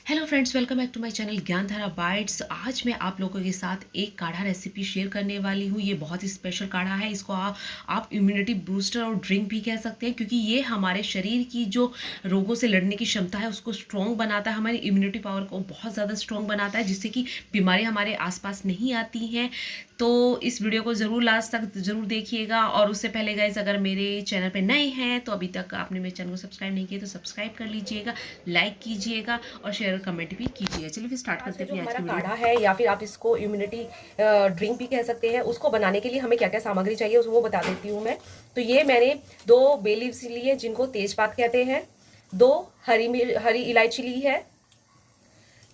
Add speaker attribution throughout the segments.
Speaker 1: Hello friends, welcome back to my channel Gyandhara bytes. आज मैं आप लोगों के साथ एक काढ़ा रेसिपी शेयर करने वाली हूँ। ये बहुत ही स्पेशल काढ़ा है। इसको आप इम्यूनिटी बूस्टर और ड्रिंक भी कह सकते हैं, क्योंकि ये हमारे शरीर की जो रोगों से लड़ने की क्षमता है उसको स्ट्रॉन्ग बनाता है। हमारी इम्यूनिटी पावर को बहुत ज़्यादा स्ट्रॉन्ग बनाता है, जिससे कि बीमारियाँ हमारे आसपास नहीं आती हैं। तो इस वीडियो को ज़रूर लास्ट तक ज़रूर देखिएगा। और उससे पहले गाइस, अगर मेरे चैनल पर नए हैं तो अभी तक आपने मेरे चैनल को सब्सक्राइब नहीं किया तो सब्सक्राइब कर लीजिएगा, लाइक कीजिएगा और शेयर कमेंट भी कीजिए। चलिए फिर स्टार्ट करते हैं।
Speaker 2: हमारा काढ़ा है या फिर आप इसको इम्यूनिटी ड्रिंक भी कह सकते हैं। उसको बनाने के लिए हमें क्या क्या सामग्री चाहिए वो बता देती हूँ मैं। तो ये मैंने 2 बे लीव्स ली है, जिनको तेजपात कहते हैं। 2 हरी इलायची ली है।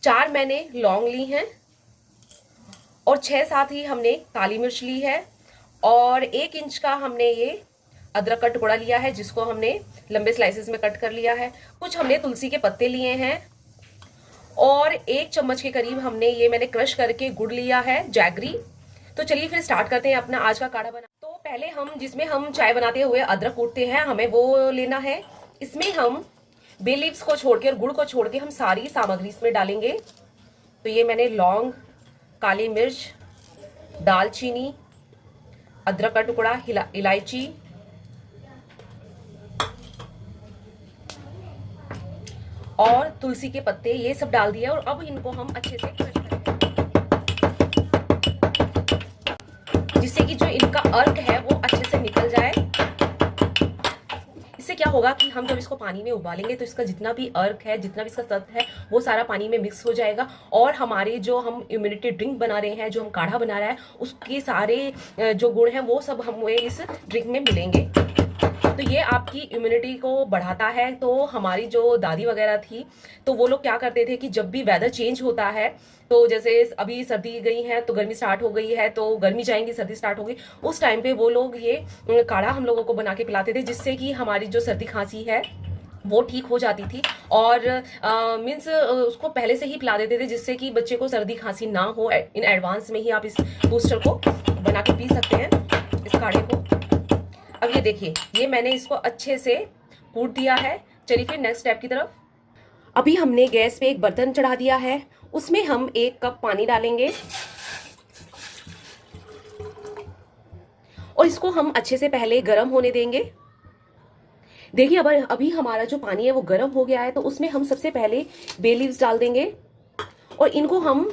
Speaker 2: 4 मैंने लौंग ली हैं और 6-7 ही हमने काली मिर्च ली है। और 1 इंच का हमने ये अदरक का टुकड़ा लिया है, जिसको हमने लंबे स्लाइसेस में कट कर लिया है। कुछ हमने तुलसी के पत्ते लिए हैं और 1 चम्मच के करीब हमने ये मैंने क्रश करके गुड़ लिया है, जैगरी। तो चलिए फिर स्टार्ट करते हैं अपना आज का काढ़ा बना। तो पहले हम जिसमें हम चाय बनाते हुए अदरक कूटते हैं, हमें वो लेना है। इसमें हम बे लीव्स को छोड़ के और गुड़ को छोड़ के हम सारी सामग्री इसमें डालेंगे। तो ये मैंने लौंग, काली मिर्च, दालचीनी, अदरक का टुकड़ा, इलायची और तुलसी के पत्ते, ये सब डाल दिया। और अब इनको हम अच्छे से क्रश करेंगे, जिससे कि जो इनका अर्क है वो अच्छे से निकल जाए। इससे क्या होगा कि हम जब इसको पानी में उबालेंगे तो इसका जितना भी अर्क है, जितना भी इसका सत्व है, वो सारा पानी में मिक्स हो जाएगा। और हमारे जो हम इम्यूनिटी ड्रिंक बना रहे हैं, जो हम काढ़ा बना रहे हैं, उसके सारे जो गुण हैं वो सब हमें इस ड्रिंक में मिलेंगे। तो ये आपकी इम्यूनिटी को बढ़ाता है। तो हमारी जो दादी वगैरह थी, तो वो लोग क्या करते थे कि जब भी वेदर चेंज होता है, तो जैसे अभी सर्दी गई है तो गर्मी स्टार्ट हो गई है, तो गर्मी जाएंगी सर्दी स्टार्ट होगी, उस टाइम पे वो लोग ये काढ़ा हम लोगों को बना के पिलाते थे, जिससे कि हमारी जो सर्दी खांसी है वो ठीक हो जाती थी। और मीन्स उसको पहले से ही पिला देते थे, जिससे कि बच्चे को सर्दी खांसी ना हो। इन एडवांस में ही आप इस बूस्टर को बना के पी सकते हैं, इस काढ़े को। अब ये देखिए, ये मैंने इसको अच्छे से कूट दिया है। चलिए फिर नेक्स्ट स्टेप की तरफ। अभी हमने गैस पे एक बर्तन चढ़ा दिया है, उसमें हम 1 कप पानी डालेंगे और इसको हम अच्छे से पहले गर्म होने देंगे। देखिए, अब अभी हमारा जो पानी है वो गर्म हो गया है, तो उसमें हम सबसे पहले बे लीव्स डाल देंगे और इनको हम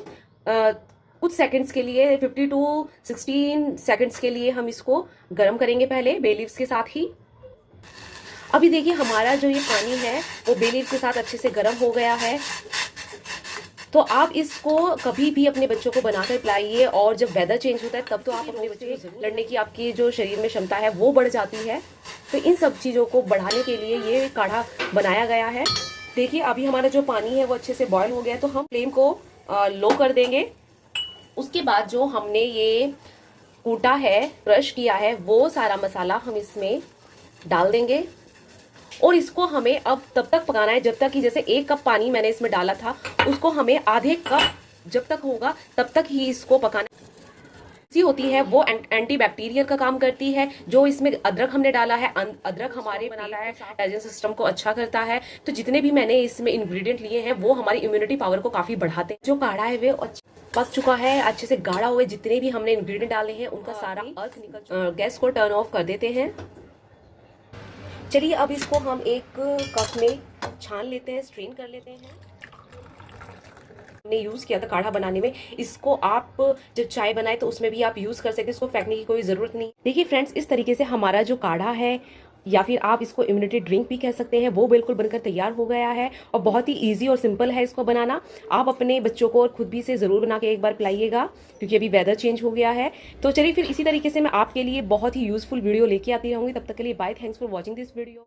Speaker 2: कुछ सेकंड्स के लिए, 50 to 16 सेकंड्स के लिए हम इसको गर्म करेंगे पहले बे लीव्स के साथ ही। अभी देखिए, हमारा जो ये पानी है वो बे लीव्स के साथ अच्छे से गर्म हो गया है। तो आप इसको कभी भी अपने बच्चों को बनाकर पिलाइए। और जब वेदर चेंज होता है तब तो आप अपने बच्चे को लड़ने की आपकी जो शरीर में क्षमता है वो बढ़ जाती है। तो इन सब चीज़ों को बढ़ाने के लिए ये काढ़ा बनाया गया है। देखिए, अभी हमारा जो पानी है वो अच्छे से बॉयल हो गया है, तो हम फ्लेम को लो कर देंगे। उसके बाद जो हमने ये कूटा है, क्रश किया है, वो सारा मसाला हम इसमें डाल देंगे। और इसको हमें अब तब तक पकाना है जब तक कि, जैसे 1 कप पानी मैंने इसमें डाला था, उसको हमें आधे कप जब तक होगा तब तक ही इसको पकाना। सी होती है वो एंटी बैक्टीरियल का काम करती है। जो इसमें अदरक हमने डाला है, अदरक हमारे बनाता है, डाइजेशन सिस्टम को अच्छा करता है। तो जितने भी मैंने इसमें इंग्रेडिएंट लिए हैं वो हमारी इम्यूनिटी पावर को काफी बढ़ाते हैं। जो काढ़ा है वो पक चुका है, अच्छे से गाढ़ा हुए। जितने भी हमने इंग्रेडिएंट डाले हैं उनका सारा अर्क निकल। गैस को टर्न ऑफ कर देते हैं। चलिए, अब इसको हम एक कप में छान लेते हैं, स्ट्रेन कर लेते हैं। हमने यूज़ किया था काढ़ा बनाने में, इसको आप जब चाय बनाए तो उसमें भी आप यूज़ कर सकते हैं। इसको फेंकने की कोई ज़रूरत नहीं। देखिए फ्रेंड्स, इस तरीके से हमारा जो काढ़ा है, या फिर आप इसको इम्यूनिटी ड्रिंक भी कह सकते हैं, वो बिल्कुल बनकर तैयार हो गया है। और बहुत ही इजी और सिंपल है इसको बनाना। आप अपने बच्चों को और खुद भी से ज़रूर बना के एक बार पिलाइएगा, क्योंकि अभी वेदर चेंज हो गया है। तो चलिए फिर इसी तरीके से मैं आपके लिए बहुत ही यूज़फुल वीडियो लेके आती रहूँगी। तब तक के लिए bye, thanks for watching this video.